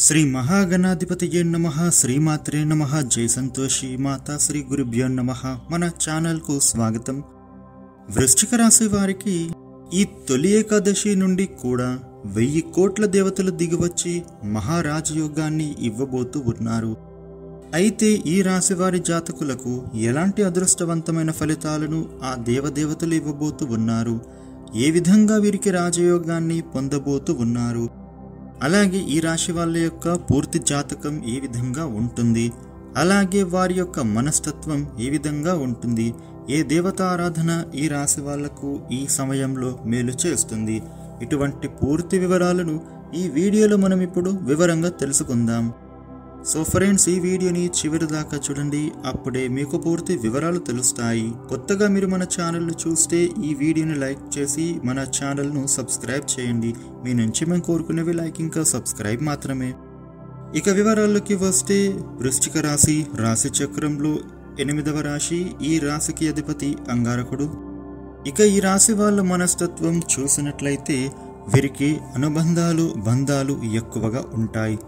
శ్రీ మహాగణాధిపతియే నమః. శ్రీమాత్రే నమః. జై సంతోషి మాతా శ్రీ గురుభ్యో నమః. మన ఛానల్కు స్వాగతం. వృశ్చిక రాశి వారికి ఈ తొలి ఏకాదశి నుండి కూడా 1000 కోట్ల దేవతలు దిగివచ్చి మహారాజయోగాన్ని ఇవ్వబోతూ ఉన్నారు. అయితే ఈ రాశి వారి జాతకులకు ఎలాంటి అదృష్టవంతమైన ఫలితాలను ఆ దేవదేవతలు ఇవ్వబోతూ ఉన్నారు, ఏ విధంగా వీరికి రాజయోగాన్ని పొందబోతూ ఉన్నారు, అలాగే ఈ రాశి వాళ్ళ యొక్క పూర్తి జాతకం ఏ విధంగా ఉంటుంది, అలాగే వారి యొక్క మనస్తత్వం ఏ విధంగా ఉంటుంది, ఏ దేవతారాధన ఈ రాశి వాళ్లకు ఈ సమయంలో మేలు చేస్తుంది, ఇటువంటి పూర్తి వివరాలను ఈ వీడియోలో మనం ఇప్పుడు వివరంగా తెలుసుకుందాం. సో ఫ్రెండ్స్, ఈ వీడియోని చివరి దాకా చూడండి, అప్పుడే మీకు పూర్తి వివరాలు తెలుస్తాయి. కొత్తగా మీరు మన ఛానల్ను చూస్తే ఈ వీడియోని లైక్ చేసి మన ఛానల్ను సబ్స్క్రైబ్ చేయండి. మీ నుంచి మేము కోరుకునేవి లైక్ ఇంకా సబ్స్క్రైబ్ మాత్రమే. ఇక వివరాల్లోకి వస్తే, వృశ్చిక రాశి రాశి చక్రంలో 8వ రాశి. ఈ రాశికి అధిపతి అంగారకుడు. ఇక ఈ రాశి వాళ్ళ మనస్తత్వం చూసినట్లయితే వీరికి బంధాలు ఎక్కువగా ఉంటాయి.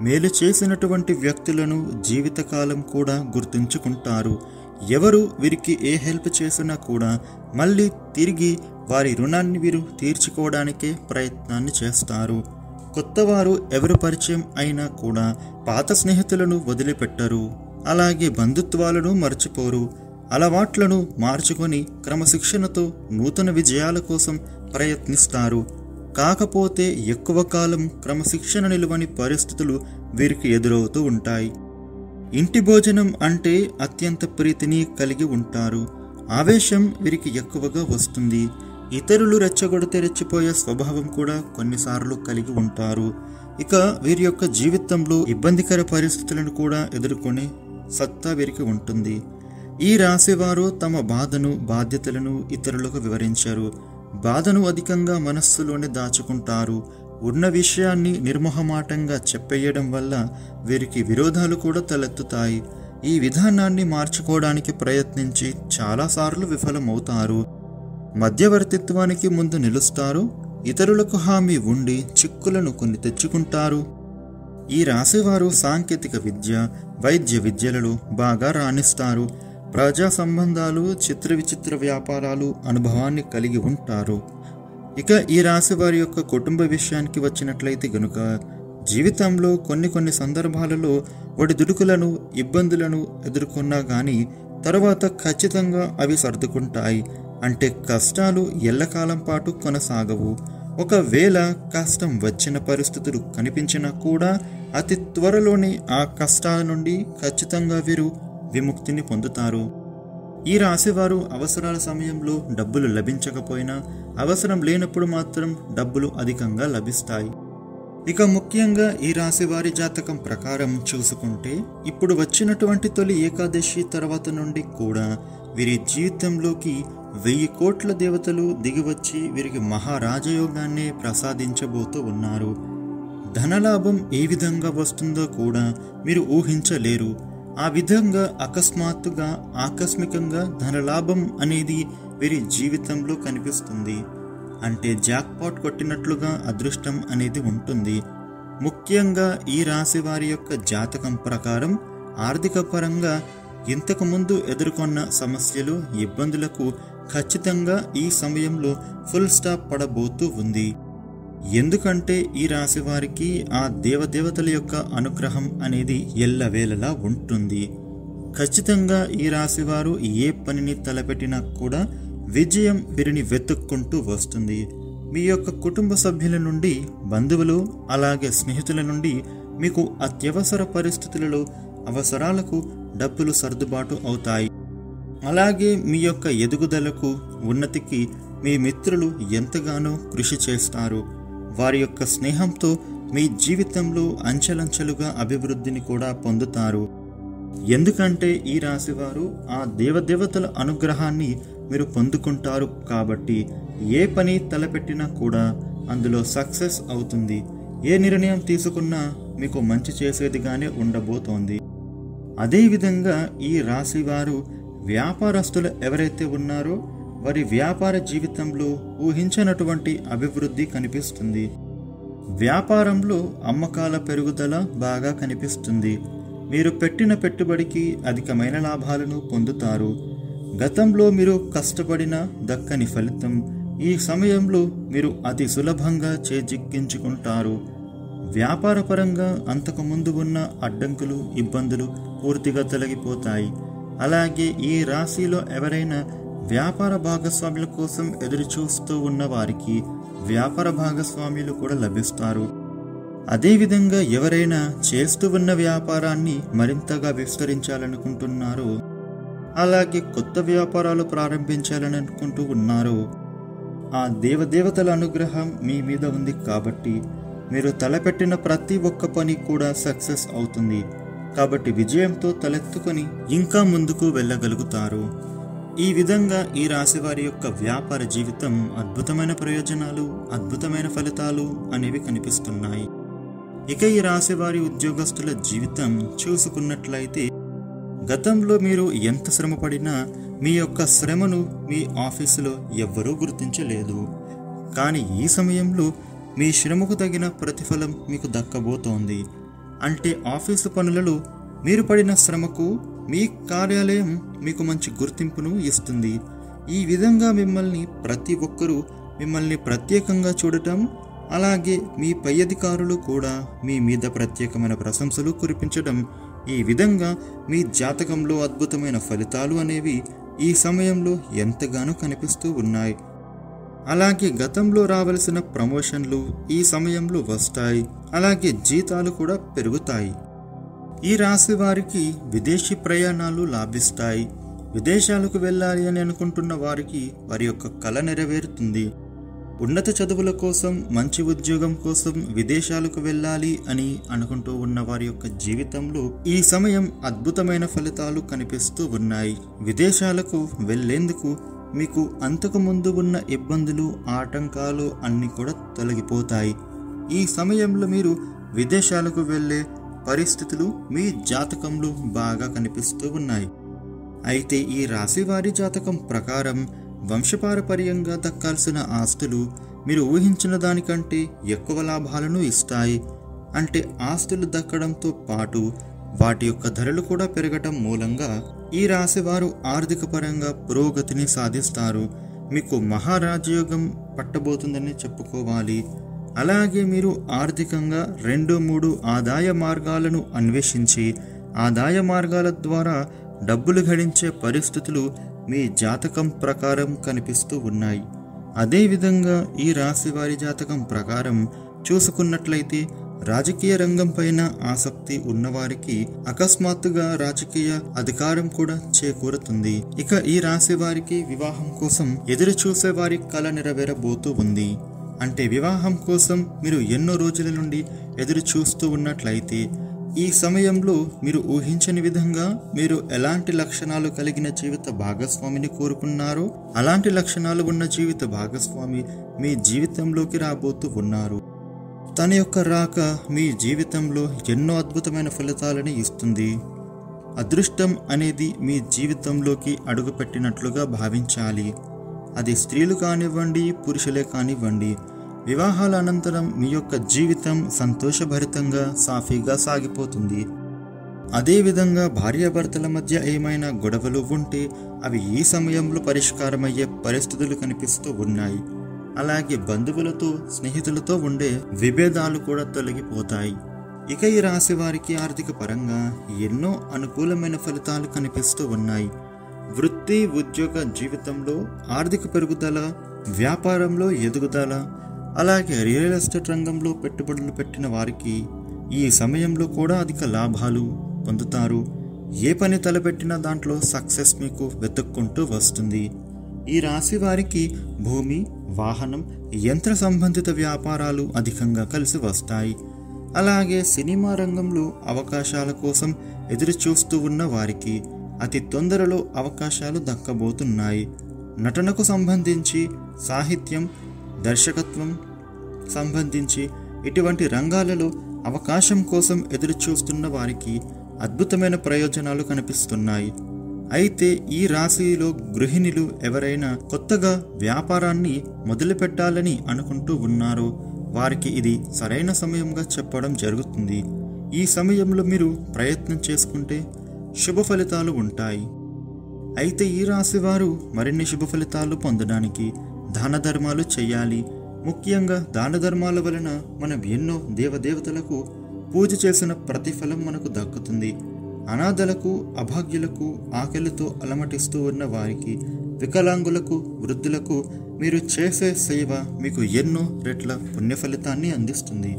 మేలు చేసినటువంటి వ్యక్తులను జీవితకాలం కూడా గుర్తుంచుకుంటారు. ఎవరు వీరికి ఏ హెల్ప్ చేసినా కూడా మళ్ళీ తిరిగి వారి రుణాన్ని వీరు తీర్చుకోవడానికే ప్రయత్నాన్ని చేస్తారు. కొత్తవారు ఎవరు పరిచయం అయినా కూడా పాత స్నేహితులను వదిలిపెట్టరు. అలాగే బంధుత్వాలను మర్చిపోరు. అలవాట్లను మార్చుకొని క్రమశిక్షణతో నూతన విజయాల కోసం ప్రయత్నిస్తారు. కాకపోతే ఎక్కువ కాలం క్రమశిక్షణ నిలువని పరిస్థితులు వీరికి ఎదురవుతూ ఉంటాయి. ఇంటి భోజనం అంటే అత్యంత ప్రీతిని కలిగి ఉంటారు. ఆవేశం వీరికి ఎక్కువగా వస్తుంది. ఇతరులు రెచ్చగొడితే రెచ్చిపోయే స్వభావం కూడా కొన్నిసార్లు కలిగి ఉంటారు. ఇక వీరి యొక్క జీవితంలో ఇబ్బందికర పరిస్థితులను కూడా ఎదుర్కొనే సత్తా వీరికి ఉంటుంది. ఈ రాశివారు తమ బాధ్యతలను ఇతరులకు వివరించారు. బాధను అధికంగా మనస్సులోనే దాచుకుంటారు. ఉన్న విషయాన్ని నిర్మోహమాటంగా చెప్పేయడం వల్ల వీరికి విరోధాలు కూడా తలెత్తుతాయి. ఈ విధానాన్ని మార్చుకోవడానికి ప్రయత్నించి చాలాసార్లు విఫలమవుతారు. మధ్యవర్తిత్వానికి ముందు నిలుస్తారు. ఇతరులకు హామీ ఉండి చిక్కులను కొని తెచ్చుకుంటారు. ఈ రాశివారు సాంకేతిక విద్య, వైద్య విద్యలలో బాగా రాణిస్తారు. ప్రజా సంబంధాలు, చిత్ర విచిత్ర వ్యాపారాలు అనుభవాన్ని కలిగి ఉంటారు. ఇక ఈ రాశి వారి యొక్క కుటుంబ విషయానికి వచ్చినట్లయితే గనుక, జీవితంలో కొన్ని సందర్భాలలో ఒడిదుడుకులను, ఇబ్బందులను ఎదుర్కొన్నా కానీ తర్వాత ఖచ్చితంగా అవి సర్దుకుంటాయి. అంటే కష్టాలు ఎల్లకాలం పాటు కొనసాగవు. ఒకవేళ కష్టం వచ్చిన పరిస్థితులు కనిపించినా కూడా అతి త్వరలోనే ఆ కష్టాల నుండి ఖచ్చితంగా వీరు విముక్తిని పొందుతారు. ఈ రాశివారు అవసరాల సమయంలో డబ్బులు లభించకపోయినా అవసరం లేనప్పుడు మాత్రం డబ్బులు అధికంగా లభిస్తాయి. ఇక ముఖ్యంగా ఈ రాశివారి జాతకం ప్రకారం చూసుకుంటే, ఇప్పుడు వచ్చినటువంటి తొలి ఏకాదశి తర్వాత నుండి కూడా వీరి జీవితంలోకి 1000 కోట్ల దేవతలు దిగివచ్చి వీరికి మహారాజయోగాన్ని ప్రసాదించబోతూ ఉన్నారు. ధనలాభం ఏ విధంగా వస్తుందో కూడా మీరు ఊహించలేరు. ఆ విధంగా అకస్మాత్తుగా ఆకస్మికంగా ధనలాభం అనేది వీరి జీవితంలో కనిపిస్తుంది. అంటే జాక్పాట్ కొట్టినట్లుగా అదృష్టం అనేది ఉంటుంది. ముఖ్యంగా ఈ రాశి వారి యొక్క జాతకం ప్రకారం ఆర్థిక పరంగా ఇంతకుముందు ఎదుర్కొన్న సమస్యలు, ఇబ్బందులకు ఖచ్చితంగా ఈ సమయంలో ఫుల్ స్టాప్ పడబోతూ ఉంది. ఎందుకంటే ఈ రాశి వారికి ఆ దేవదేవతల యొక్క అనుగ్రహం అనేది ఎల్లవేళలా ఉంటుంది. ఖచ్చితంగా ఈ రాశి వారు ఏ పనిని తలపెట్టినా కూడా విజయం వీరిని వెతుక్కుంటూ వస్తుంది. మీ యొక్క కుటుంబ సభ్యుల నుండి, బంధువులు, అలాగే స్నేహితుల నుండి మీకు అత్యవసర పరిస్థితులలో అవసరాలకు డబ్బులు సర్దుబాటు అవుతాయి. అలాగే మీ యొక్క ఎదుగుదలకు, ఉన్నతికి మీ మిత్రులు ఎంతగానో కృషి చేస్తారు. వారి యొక్క స్నేహంతో మీ జీవితంలో అంచెలంచెలుగా అభివృద్ధిని కూడా పొందుతారు. ఎందుకంటే ఈ రాశివారు ఆ దేవదేవతల అనుగ్రహాన్ని మీరు పొందుకుంటారు కాబట్టి ఏ పని తలపెట్టినా కూడా అందులో సక్సెస్ అవుతుంది. ఏ నిర్ణయం తీసుకున్నా మీకు మంచి చేసేదిగానే ఉండబోతోంది. అదేవిధంగా ఈ రాశివారు వ్యాపారస్తులు ఎవరైతే ఉన్నారో వారి వ్యాపార జీవితంలో ఊహించినటువంటి అభివృద్ధి కనిపిస్తుంది. వ్యాపారంలో అమ్మకాల పెరుగుదల బాగా కనిపిస్తుంది. మీరు పెట్టిన పెట్టుబడికి అధికమైన లాభాలను పొందుతారు. గతంలో మీరు కష్టపడిన దక్కని ఫలితం ఈ సమయంలో మీరు అతి సులభంగా చేజిక్కించుకుంటారు. వ్యాపారపరంగా అంతకుముందు ఉన్న అడ్డంకులు, ఇబ్బందులు పూర్తిగా తొలగిపోతాయి. అలాగే ఈ రాశిలో ఎవరైనా వ్యాపార భాగస్వాముల కోసం ఎదురు చూస్తూ ఉన్న వారికి వ్యాపార భాగస్వాములు కూడా లభిస్తారు. అదేవిధంగా ఎవరైనా చేస్తూ ఉన్న వ్యాపారాన్ని మరింతగా విస్తరించాలనుకుంటున్నారో, అలాగే కొత్త వ్యాపారాలు ప్రారంభించాలని అనుకుంటూ ఉన్నారో, ఆ దేవదేవతల అనుగ్రహం మీ మీద ఉంది కాబట్టి మీరు తలపెట్టిన ప్రతి ఒక్క పని కూడా సక్సెస్ అవుతుంది. కాబట్టి విజయంతో తలెత్తుకొని ఇంకా ముందుకు వెళ్ళగలుగుతారు. ఈ విధంగా ఈ రాశి వారి యొక్క వ్యాపార జీవితం అద్భుతమైన ప్రయోజనాలు, అద్భుతమైన ఫలితాలు అనేవి కనిపిస్తున్నాయి. ఇక ఈ రాశి వారి ఉద్యోగస్తుల జీవితం చూసుకున్నట్లయితే, గతంలో మీరు ఎంత శ్రమ పడినా మీ యొక్క శ్రమను మీ ఆఫీసులో ఎవ్వరూ గుర్తించలేదు. కానీ ఈ సమయంలో మీ శ్రమకు తగిన ప్రతిఫలం మీకు దక్కబోతోంది. అంటే ఆఫీసు పనులలో మీరు పడిన శ్రమకు మీ కార్యాలయం మీకు మంచి గుర్తింపును ఇస్తుంది. ఈ విధంగా మిమ్మల్ని ప్రతి ఒక్కరూ మిమ్మల్ని ప్రత్యేకంగా చూడటం, అలాగే మీ పై అధికారులు కూడా మీ మీద ప్రత్యేకమైన ప్రశంసలు కురిపించడం, ఈ విధంగా మీ జాతకంలో అద్భుతమైన ఫలితాలు అనేవి ఈ సమయంలో ఎంతగానో కనిపిస్తూ ఉన్నాయి. అలాగే గతంలో రావలసిన ప్రమోషన్లు ఈ సమయంలో వస్తాయి. అలాగే జీతాలు కూడా పెరుగుతాయి. ఈ రాశి వారికి విదేశీ ప్రయాణాలు లాభిస్తాయి. విదేశాలకు వెళ్ళాలి అని అనుకుంటున్న వారికి వారి యొక్క కల నెరవేరుతుంది. ఉన్నత చదువుల కోసం, మంచి ఉద్యోగం కోసం విదేశాలకు వెళ్ళాలి అని అనుకుంటూ ఉన్న వారి యొక్క జీవితంలో ఈ సమయం అద్భుతమైన ఫలితాలు కనిపిస్తూ ఉన్నాయి. విదేశాలకు వెళ్ళేందుకు మీకు అంతకు ముందు ఉన్న ఇబ్బందులు, ఆటంకాలు అన్నీ కూడా తొలగిపోతాయి. ఈ సమయంలో మీరు విదేశాలకు వెళ్ళే పరిస్థితులు మీ జాతకంలో బాగా కనిపిస్తూ ఉన్నాయి. అయితే ఈ రాశి వారి జాతకం ప్రకారం వంశపారపర్యంగా దక్కాల్సిన ఆస్తులు మీరు ఊహించిన దానికంటే ఎక్కువ లాభాలను ఇస్తాయి. అంటే ఆస్తులు దక్కడంతో పాటు వాటి యొక్క ధరలు కూడా పెరగటం మూలంగా ఈ రాశి వారు ఆర్థిక పరంగా పురోగతిని సాధిస్తారు. మీకు మహారాజయోగం పట్టబోతుందని చెప్పుకోవాలి. అలాగే మీరు ఆర్థికంగా 2-3 ఆదాయ మార్గాలను అన్వేషించి ఆదాయ మార్గాల ద్వారా డబ్బులు గడించే పరిస్థితులు మీ జాతకం ప్రకారం కనిపిస్తూ ఉన్నాయి. అదేవిధంగా ఈ రాశి వారి జాతకం ప్రకారం చూసుకున్నట్లయితే రాజకీయ రంగం పైన ఆసక్తి ఉన్నవారికి అకస్మాత్తుగా రాజకీయ అధికారం కూడా చేకూరుతుంది. ఇక ఈ రాశి వారికి వివాహం కోసం ఎదురు చూసే వారి కల నెరవేరబోతూ ఉంది. అంటే వివాహం కోసం మీరు ఎన్నో రోజుల నుండి ఎదురు చూస్తూ ఉన్నట్లయితే ఈ సమయంలో మీరు ఊహించని విధంగా మీరు ఎలాంటి లక్షణాలు కలిగిన జీవిత భాగస్వామిని కోరుకున్నారో అలాంటి లక్షణాలు ఉన్న జీవిత భాగస్వామి మీ జీవితంలోకి రాబోతూ ఉన్నారు. తన యొక్క రాక మీ జీవితంలో ఎన్నో అద్భుతమైన ఫలితాలని ఇస్తుంది. అదృష్టం అనేది మీ జీవితంలోకి అడుగుపెట్టినట్లుగా భావించాలి. అది స్త్రీలు కానివ్వండి, పురుషులే కానివ్వండి. వివాహాల అనంతరం మీ యొక్క జీవితం సంతోషభరితంగా సాఫీగా సాగిపోతుంది. అదేవిధంగా భార్యాభర్తల మధ్య ఏమైనా గొడవలు ఉంటే అవి ఈ సమయంలో పరిష్కారమయ్యే పరిస్థితులు కనిపిస్తూ ఉన్నాయి. అలాగే బంధువులతో, స్నేహితులతో ఉండే విభేదాలు కూడా తొలగిపోతాయి. ఇక ఈ రాశి వారికి ఆర్థిక పరంగా ఎన్నో అనుకూలమైన ఫలితాలు కనిపిస్తూ ఉన్నాయి. వృత్తి, ఉద్యోగ జీవితంలో ఆర్థిక పెరుగుదల, వ్యాపారంలో ఎదుగుదల, అలాగే రియల్ ఎస్టేట్ రంగంలో పెట్టుబడులు పెట్టిన వారికి ఈ సమయంలో కూడా అధిక లాభాలు పొందుతారు. ఏ పని తలపెట్టినా దాంట్లో సక్సెస్ మీకు వెతుక్కుంటూ వస్తుంది. ఈ రాశి వారికి భూమి, వాహనం, యంత్ర సంబంధిత వ్యాపారాలు అధికంగా కలిసి వస్తాయి. అలాగే సినిమా రంగంలో అవకాశాల కోసం ఎదురు చూస్తూ ఉన్న వారికి అతి తొందరలో అవకాశాలు దక్కబోతున్నాయి. నటనకు సంబంధించి, సాహిత్యం, దర్శకత్వం సంబంధించి ఇటువంటి రంగాలలో అవకాశం కోసం ఎదురు చూస్తున్న వారికి అద్భుతమైన ప్రయోజనాలు కనిపిస్తున్నాయి. అయితే ఈ రాశిలో గృహిణులు ఎవరైనా కొత్తగా వ్యాపారాన్ని మొదలు పెట్టాలని అనుకుంటూ ఉన్నారో వారికి ఇది సరైన సమయంగా చెప్పడం జరుగుతుంది. ఈ సమయంలో మీరు ప్రయత్నం చేసుకుంటే శుభ ఫలితాలు ఉంటాయి. అయితే ఈ రాశి వారు మరిన్ని శుభ ఫలితాలు పొందడానికి దాన ధర్మాలు చేయాలి. ముఖ్యంగా దాన ధర్మాల వలన మనం ఎన్నో దేవదేవతలకు పూజ చేసిన ప్రతిఫలం మనకు దక్కుతుంది. అనాథలకు, అభాగ్యులకు, ఆకలితో అలమటిస్తూ ఉన్న వారికి, వికలాంగులకు, వృద్ధులకు మీరు చేసే సేవ మీకు ఎన్నో రెట్ల పుణ్య ఫలితాన్ని అందిస్తుంది.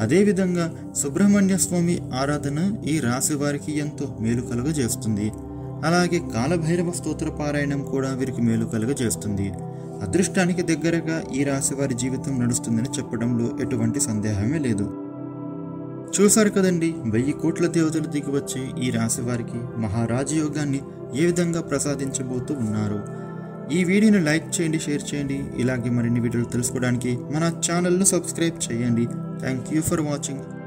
అదేవిధంగా సుబ్రహ్మణ్య స్వామి ఆరాధన ఈ రాశి వారికి ఎంతో మేలు కలుగజేస్తుంది. అలాగే కాలభైరవ స్తోత్ర పారాయణం కూడా వీరికి మేలు కలుగజేస్తుంది. అదృష్టానికి దగ్గరగా ఈ రాశి వారి జీవితం నడుస్తుందని చెప్పడంలో ఎటువంటి సందేహమే లేదు. చూశారు కదండి, 1000 కోట్ల దేవతలు దిగివచ్చే ఈ రాశి వారికి మహారాజయోగాన్ని ఏ విధంగా ప్రసాదించబోతూ ఉన్నారు. ఈ వీడియోని లైక్ చేయండి, షేర్ చేయండి. ఇలాగే మరిన్ని వీడియోలు తెలుసుకోవడానికి మన ఛానల్ను సబ్స్క్రైబ్ చేయండి. Thank you for watching.